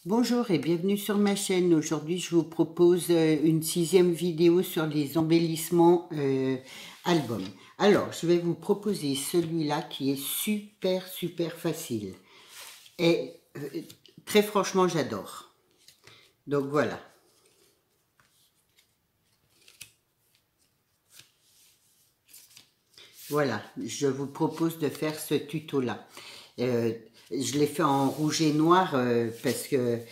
Bonjour et bienvenue sur ma chaîne. Aujourd'hui, je vous propose une 6e vidéo sur les embellissements albums. Alors, je vais vous proposer celui-là qui est super facile. Et très franchement, j'adore. Donc voilà. Voilà, je vous propose de faire ce tuto-là. Je l'ai fait en rouge et noir parce que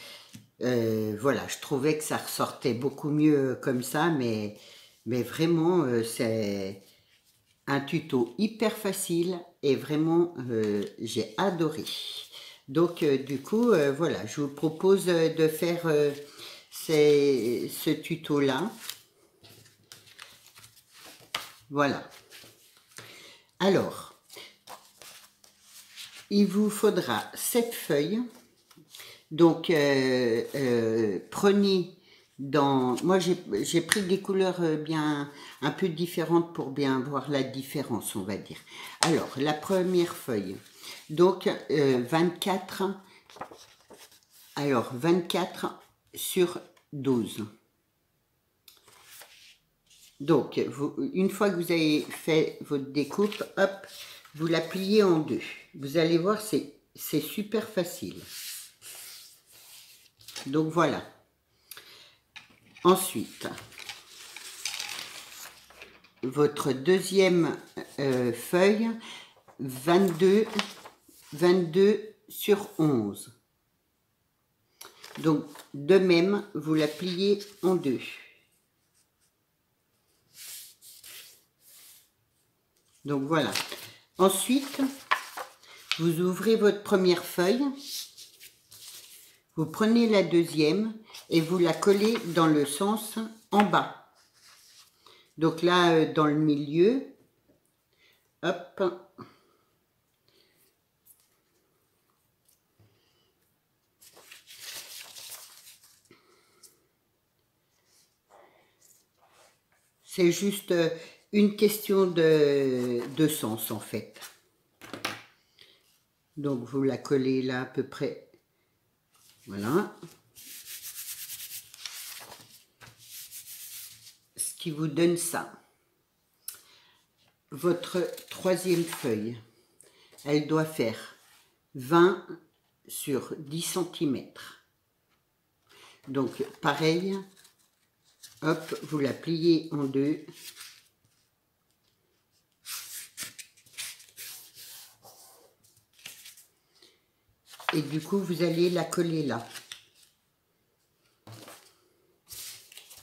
voilà, je trouvais que ça ressortait beaucoup mieux comme ça, mais vraiment, c'est un tuto hyper facile et vraiment, j'ai adoré. Donc, du coup, voilà, je vous propose de faire ce tuto-là. Voilà. Alors, il vous faudra 7 feuilles. Donc, prenez dans... Moi, j'ai pris des couleurs bien un peu différentes pour bien voir la différence, on va dire. Alors, la première feuille. Donc, 24. Alors, 24 sur 12. Donc, une fois que vous avez fait votre découpe, hop, vous la pliez en deux. Vous allez voir, c'est super facile. Donc, voilà. Ensuite, votre deuxième feuille, 22 sur 11. Donc, de même, vous la pliez en deux. Donc, voilà. Ensuite, vous ouvrez votre première feuille, vous prenez la deuxième et vous la collez dans le sens en bas. Donc là, dans le milieu, hop, c'est juste une question de sens en fait. Donc vous la collez là à peu près, voilà. Ce qui vous donne ça. Votre troisième feuille, elle doit faire 20 sur 10 cm. Donc pareil, hop, vous la pliez en deux. Et du coup, vous allez la coller là.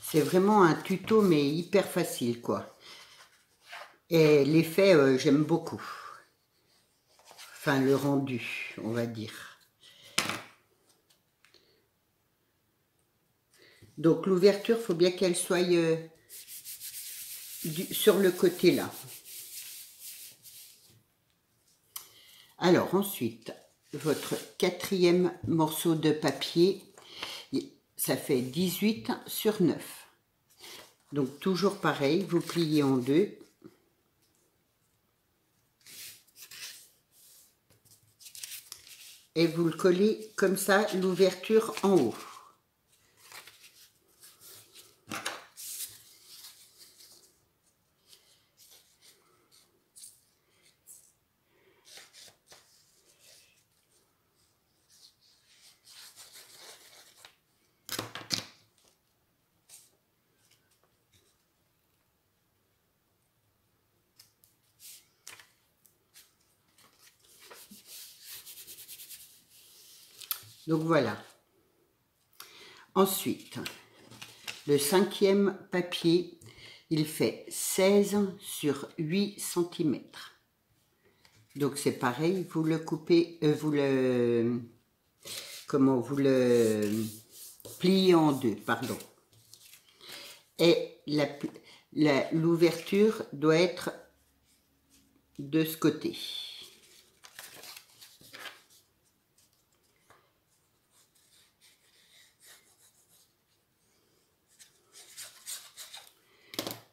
C'est vraiment un tuto, mais hyper facile, quoi. Et l'effet, j'aime beaucoup. Enfin, le rendu, on va dire. Donc, l'ouverture, il faut bien qu'elle soit sur le côté, là. Alors, ensuite, votre quatrième morceau de papier, ça fait 18 sur 9. Donc, toujours pareil, vous pliez en deux. Et vous le collez comme ça, l'ouverture en haut. Donc voilà. Ensuite, le cinquième papier, il fait 16 sur 8 cm. Donc c'est pareil, vous le coupez, vous le pliez en deux, pardon. Et l'ouverture doit être de ce côté.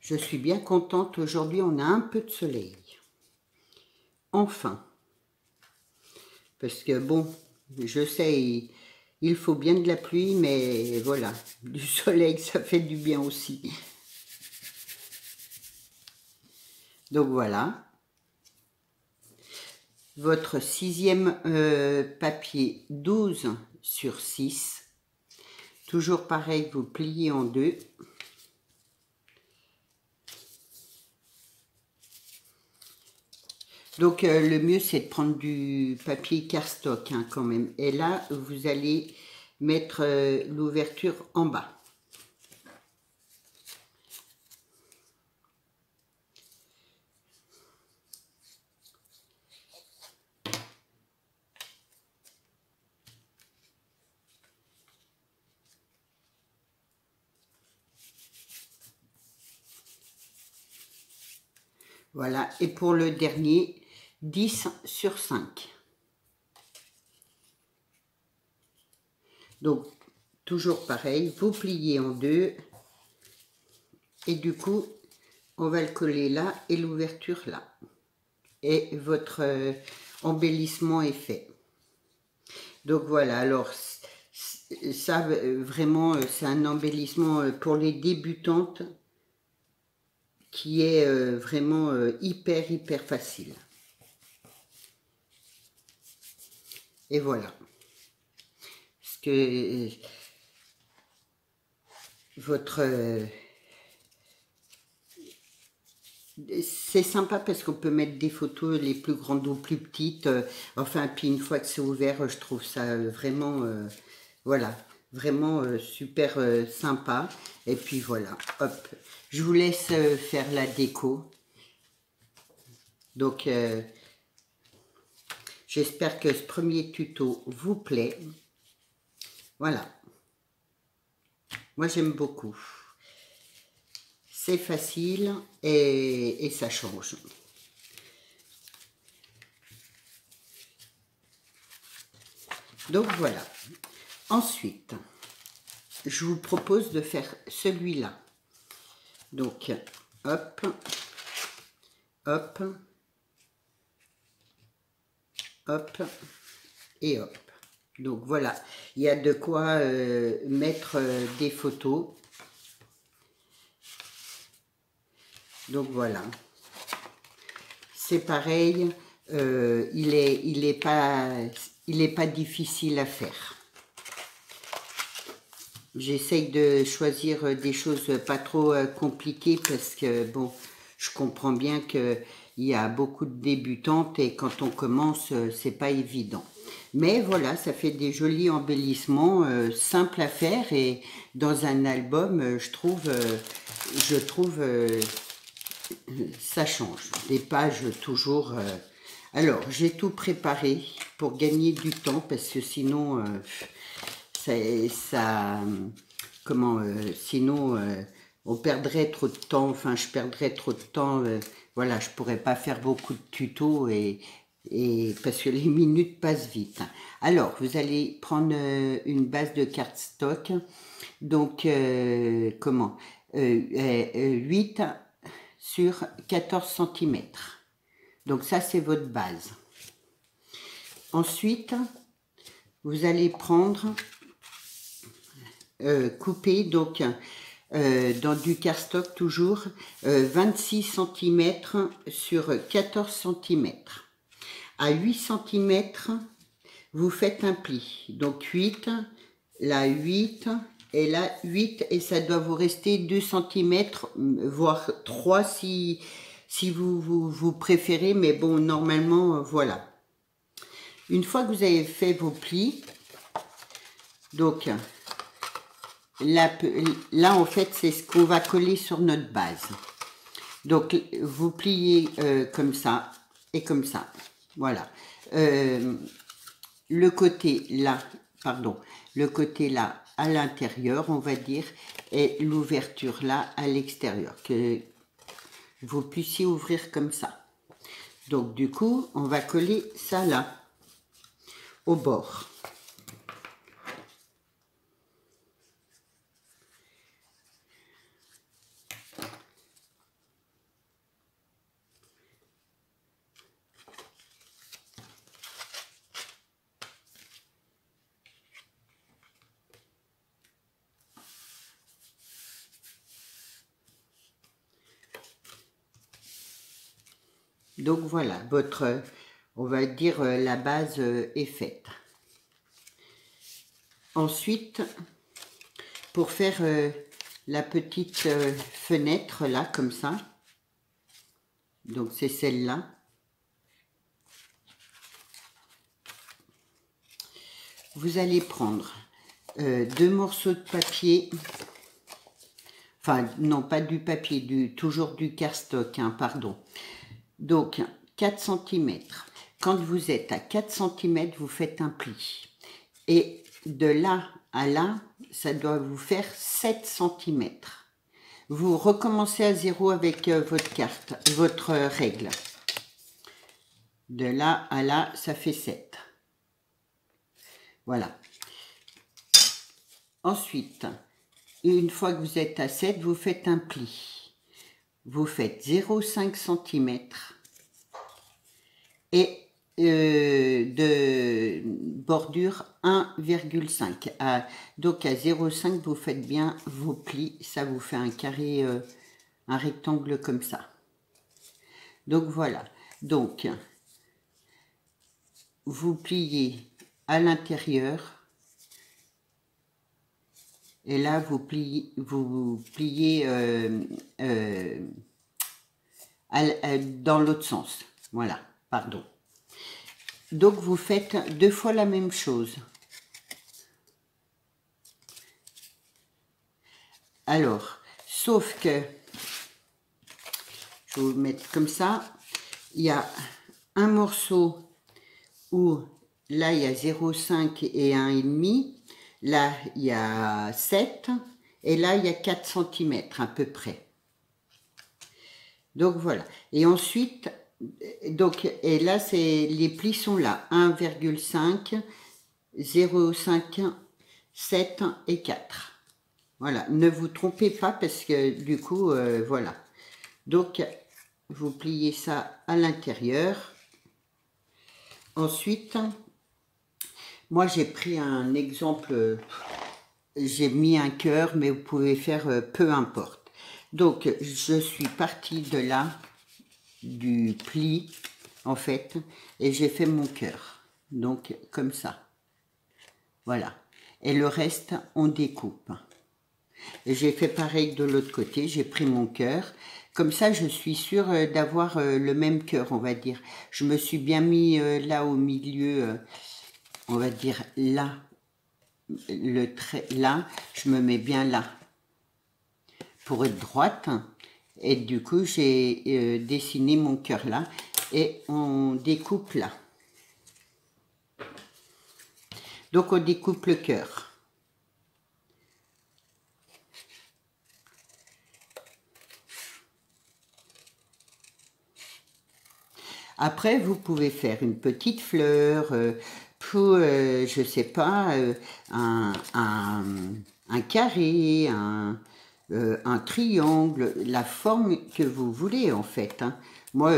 Je suis bien contente, aujourd'hui on a un peu de soleil. Enfin. Parce que bon, je sais, Il faut bien de la pluie, mais voilà, du soleil, ça fait du bien aussi. Donc voilà. Votre 6e papier 12 sur 6. Toujours pareil, vous pliez en deux. Donc le mieux c'est de prendre du papier cardstock hein, quand même. Et là vous allez mettre l'ouverture en bas. Voilà, et pour le dernier, 10 sur 5. Donc, toujours pareil, vous pliez en deux. Et du coup, on va le coller là et l'ouverture là. Et votre embellissement est fait. Donc voilà, alors ça vraiment, c'est un embellissement pour les débutantes qui est vraiment hyper facile. Et voilà. Parce que votre... c'est sympa parce qu'on peut mettre des photos les plus grandes ou plus petites. Enfin, puis une fois que c'est ouvert, je trouve ça vraiment... voilà, vraiment super sympa. Et puis voilà, hop. Je vous laisse faire la déco. Donc... j'espère que ce premier tuto vous plaît. Voilà. Moi, j'aime beaucoup. C'est facile et ça change. Donc, voilà. Ensuite, je vous propose de faire celui-là. Donc, hop, hop, hop et hop. Donc voilà, il y a de quoi mettre des photos. Donc voilà, c'est pareil, il est pas difficile à faire. J'essaye de choisir des choses pas trop compliquées parce que bon, je comprends bien que il y a beaucoup de débutantes et quand on commence, c'est pas évident. Mais voilà, ça fait des jolis embellissements simples à faire et dans un album, je trouve ça change. Des pages toujours. Alors, j'ai tout préparé pour gagner du temps parce que sinon, comment, sinon, on perdrait trop de temps. Enfin, je perdrais trop de temps. Voilà, je pourrais pas faire beaucoup de tutos et parce que les minutes passent vite. Alors, vous allez prendre une base de cardstock. Donc, comment 8 sur 14 cm. Donc ça, c'est votre base. Ensuite, vous allez prendre, couper, donc, dans du cardstock toujours, 26 cm sur 14 cm. À 8 cm, vous faites un pli. Donc 8, là 8, et là 8, et ça doit vous rester 2 cm, voire 3 si vous préférez, mais bon, normalement, voilà. Une fois que vous avez fait vos plis, donc là en fait, c'est ce qu'on va coller sur notre base. Donc, vous pliez comme ça et comme ça, voilà. Le côté là, pardon, le côté là à l'intérieur, on va dire, et l'ouverture là à l'extérieur, que vous puissiez ouvrir comme ça. Donc du coup, on va coller ça là, au bord. Donc voilà, votre, on va dire, la base est faite. Ensuite, pour faire la petite fenêtre là, comme ça, donc c'est celle-là. Vous allez prendre 2 morceaux de papier, enfin non pas du papier, toujours du cardstock, hein, pardon. Donc 4 cm. Quand vous êtes à 4 cm, vous faites un pli. Et de là à là, ça doit vous faire 7 cm. Vous recommencez à 0 avec votre carte, votre règle. De là à là, ça fait 7. Voilà. Ensuite, une fois que vous êtes à 7, vous faites un pli. Vous faites 0,5 cm et de bordure 1,5. Donc à 0,5, vous faites bien vos plis. Ça vous fait un carré, un rectangle comme ça. Donc voilà. Donc, vous pliez à l'intérieur. Et là, vous pliez dans l'autre sens. Voilà, pardon. Donc, vous faites 2 fois la même chose. Alors, sauf que, je vais vous le mettre comme ça, il y a un morceau où, là, il y a 0,5 et 1,5. Là, il y a 7 et là, il y a 4 cm à peu près. Donc, voilà. Et ensuite, donc, et là, les plis sont là. 1,5, 0,5, 7 et 4. Voilà. Ne vous trompez pas parce que du coup, voilà. Donc, vous pliez ça à l'intérieur. Ensuite, moi, j'ai pris un exemple, j'ai mis un cœur, mais vous pouvez faire peu importe. Donc, je suis partie de là, du pli, en fait, et j'ai fait mon cœur. Donc, comme ça. Voilà. Et le reste, on découpe. Et j'ai fait pareil de l'autre côté, j'ai pris mon cœur. Comme ça, je suis sûre d'avoir le même cœur, on va dire. Je me suis bien mis là au milieu, on va dire là, le trait là, je me mets bien là pour être droite. Et du coup, j'ai dessiné mon cœur là et on découpe là. Donc, on découpe le cœur. Après, vous pouvez faire une petite fleur, pour, je sais pas, un carré, un triangle, la forme que vous voulez en fait. Hein. Moi,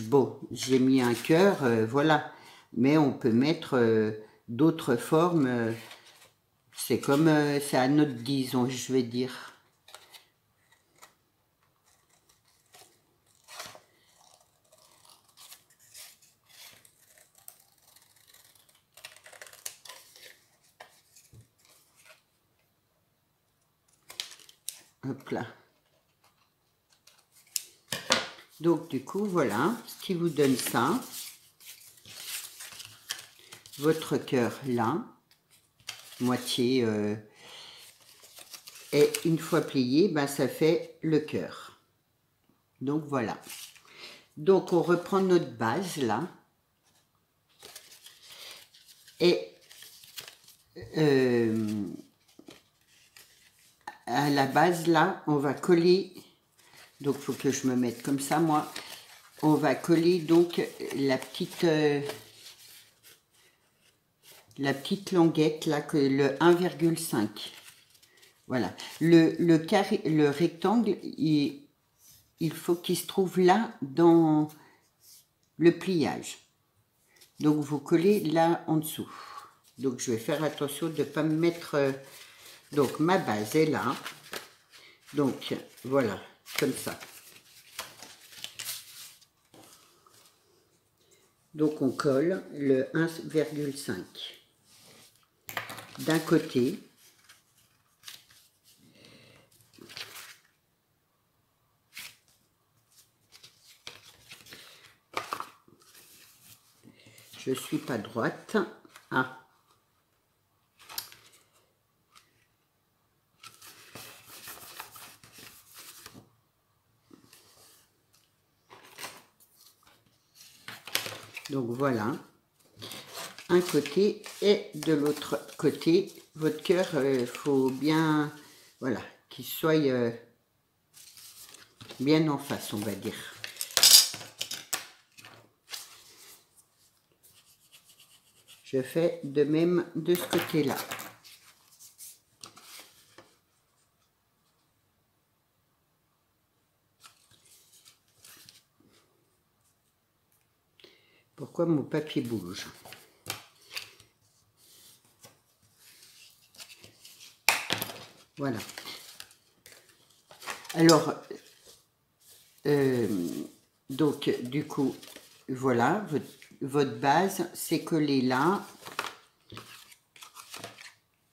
bon, j'ai mis un cœur, voilà. Mais on peut mettre d'autres formes. C'est comme, c'est à notre guise, je vais dire. Hop là. Donc du coup, voilà ce qui vous donne ça. Votre cœur là, moitié, et une fois plié, ben, ça fait le cœur. Donc voilà. Donc on reprend notre base là. Et à la base là, on va coller, donc il faut que je me mette comme ça moi, on va coller donc la petite languette là, que le 1,5. Voilà. Le carré, le rectangle, il faut qu'il se trouve là dans le pliage. Donc vous collez là en dessous. Donc je vais faire attention de ne pas me mettre... donc ma base est là. Donc voilà, comme ça. Donc on colle le 1,5 d'un côté. Je suis pas droite. Ah. Donc voilà, un côté et de l'autre côté, votre cœur, faut bien, voilà, qu'il soit bien en face, on va dire. Je fais de même de ce côté-là. Pourquoi mon papier bouge? Voilà. Alors, donc, du coup, voilà, votre base, c'est collé là.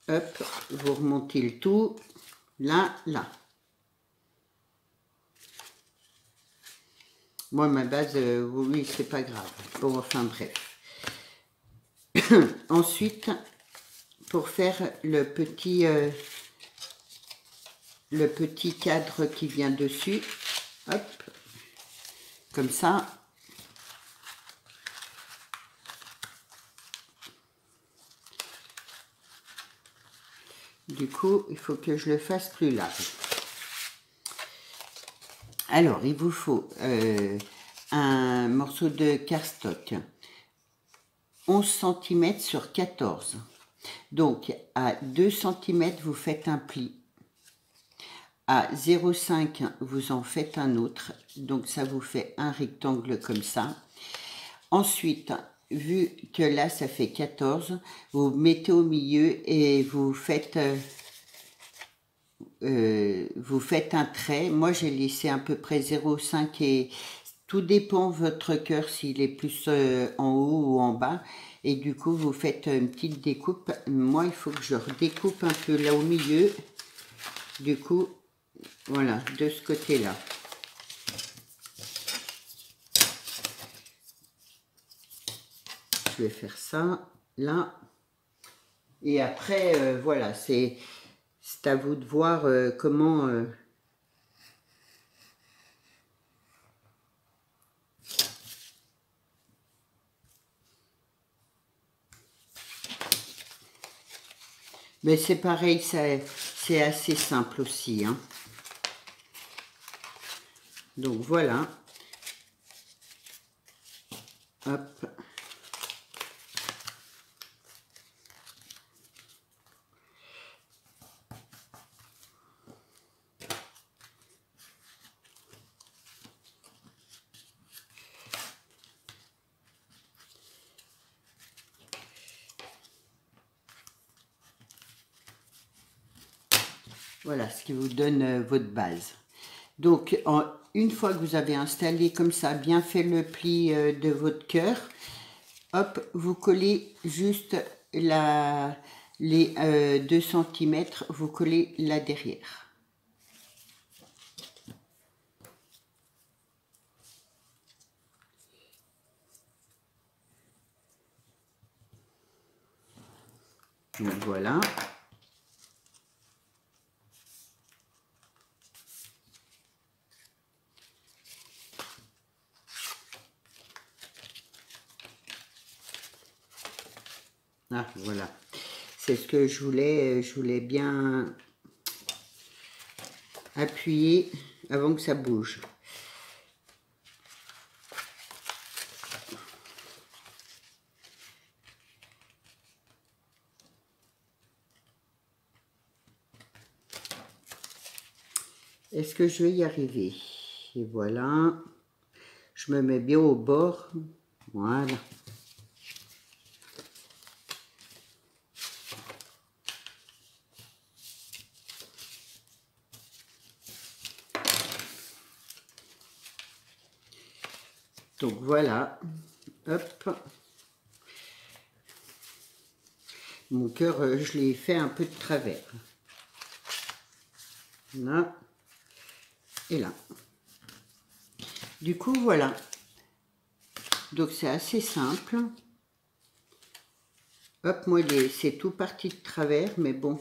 Hop, vous remontez le tout, là, là. Moi, ma base, oui, c'est pas grave. Bon, enfin, bref. Ensuite, pour faire le petit cadre qui vient dessus, hop, comme ça. Du coup, il faut que je le fasse plus large. Alors, il vous faut un morceau de cardstock, 11 cm sur 14. Donc, à 2 cm, vous faites un pli. À 0,5, vous en faites un autre. Donc, ça vous fait un rectangle comme ça. Ensuite, vu que là, ça fait 14, vous mettez au milieu et vous faites un trait. Moi, j'ai laissé à peu près 0,5 et tout dépend votre cœur, s'il est plus en haut ou en bas. Et du coup, vous faites une petite découpe. Moi, il faut que je redécoupe un peu là au milieu. Du coup, voilà, de ce côté-là. Je vais faire ça, là. Et après, voilà, c'est à vous de voir comment... Mais c'est pareil, c'est assez simple aussi, hein. Donc voilà. Hop. Voilà ce qui vous donne votre base. Donc, une fois que vous avez installé comme ça, bien fait le pli de votre cœur, hop, vous collez juste les 2 cm, vous collez là derrière. Donc voilà. Ah, voilà. C'est ce que je voulais bien appuyer avant que ça bouge. Est-ce que je vais y arriver? Et voilà. Je me mets bien au bord. Voilà. Donc voilà, Hop. Mon cœur, je l'ai fait un peu de travers. Là. Et là. Du coup, voilà. Donc, c'est assez simple. Hop, moi, c'est tout parti de travers, mais bon.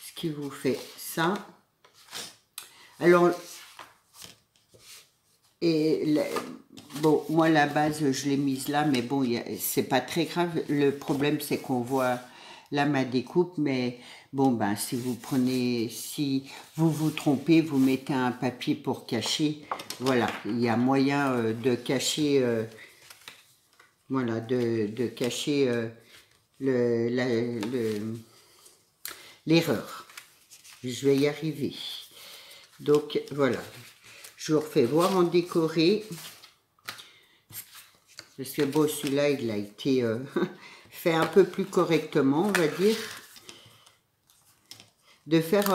Ce qui vous fait ça. Alors, bon, moi, la base, je l'ai mise là, mais bon, c'est pas très grave. Le problème, c'est qu'on voit là ma découpe, mais bon, ben, si vous vous trompez, vous mettez un papier pour cacher. Voilà, il y a moyen de cacher, voilà, de cacher l'erreur. Je vais y arriver. Donc, voilà. Je vous refais voir en décoré. Parce que bon, celui-là, il a été fait un peu plus correctement, on va dire. De faire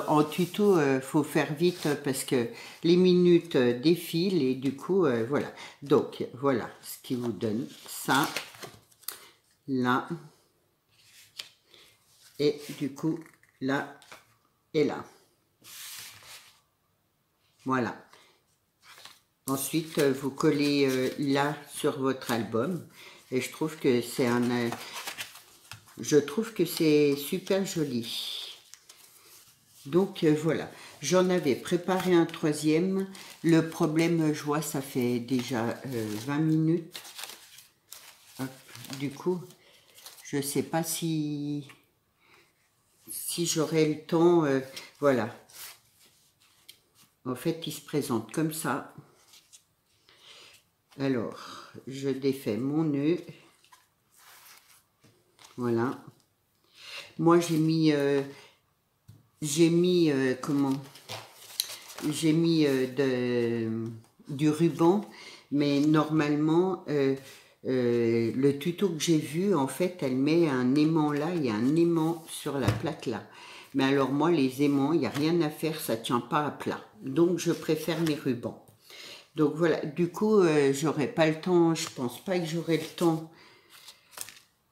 en tuto, faut faire vite parce que les minutes défilent et du coup, voilà. Donc, voilà ce qui vous donne ça, là, et du coup, là et là. Voilà. Ensuite, vous collez là sur votre album et je trouve que c'est super joli. Donc voilà, j'en avais préparé un troisième. Le problème, je vois, ça fait déjà 20 minutes. Hop, du coup, je ne sais pas si j'aurai le temps. Voilà. En fait, il se présente comme ça. Alors, je défais mon nœud. Voilà. Moi, j'ai mis comment? J'ai mis du ruban, mais normalement, le tuto que j'ai vu, en fait, elle met un aimant là, il y a un aimant sur la plaque là. Mais alors moi, les aimants, il n'y a rien à faire, ça ne tient pas à plat. Donc, je préfère mes rubans. Donc voilà, du coup, j'aurai pas le temps, je pense pas que j'aurai le temps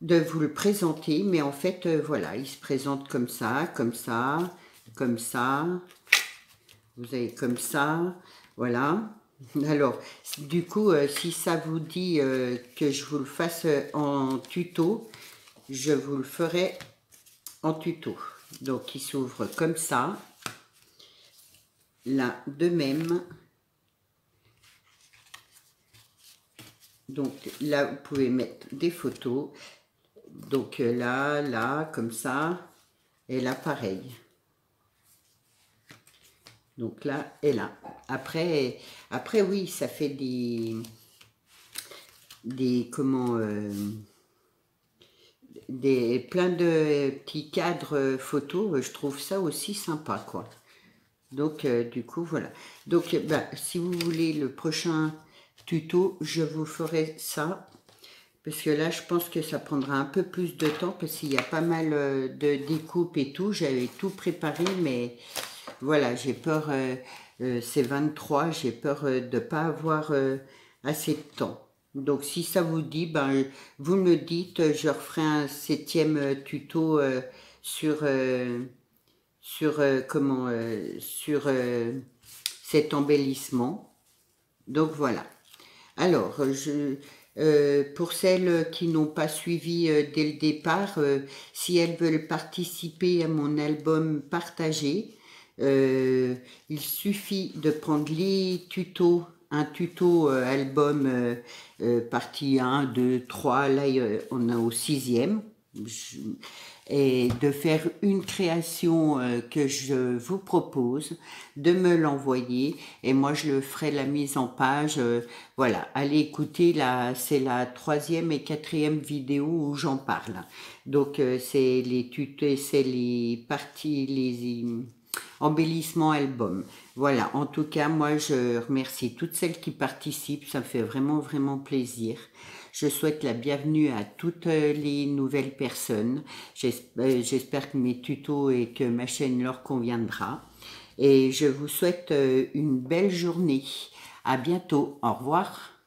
de vous le présenter, mais en fait, voilà, il se présente comme ça, comme ça, comme ça. Vous avez comme ça, voilà. Alors, du coup, si ça vous dit que je vous le fasse en tuto, je vous le ferai en tuto. Donc, il s'ouvre comme ça. Là, de même. Donc, là, vous pouvez mettre des photos. Donc, là, là, comme ça. Et là, pareil. Donc là et là. Après oui, ça fait plein de petits cadres photos. Je trouve ça aussi sympa, quoi. Donc, du coup, voilà. Donc, bah, si vous voulez le prochain tuto, je vous ferai ça. Parce que là, je pense que ça prendra un peu plus de temps parce qu'il y a pas mal de découpes et tout. J'avais tout préparé, mais voilà, j'ai peur, c'est 23, j'ai peur de ne pas avoir assez de temps. Donc, si ça vous dit, ben, vous me dites, je referai un 7e tuto sur cet embellissement. Donc, voilà. Alors, pour celles qui n'ont pas suivi dès le départ, si elles veulent participer à mon album partagé, il suffit de prendre les tutos, un tuto album partie 1, 2, 3, là on a au 6e, et de faire une création que je vous propose, de me l'envoyer et moi je le ferai la mise en page. Voilà, allez écouter, c'est la 3e et 4e vidéo où j'en parle. Donc c'est les tutos, c'est les parties, les embellissements album. Voilà, en tout cas, moi je remercie toutes celles qui participent, ça me fait vraiment, vraiment plaisir. Je souhaite la bienvenue à toutes les nouvelles personnes. J'espère que mes tutos et que ma chaîne leur conviendra. Et je vous souhaite une belle journée. À bientôt. Au revoir.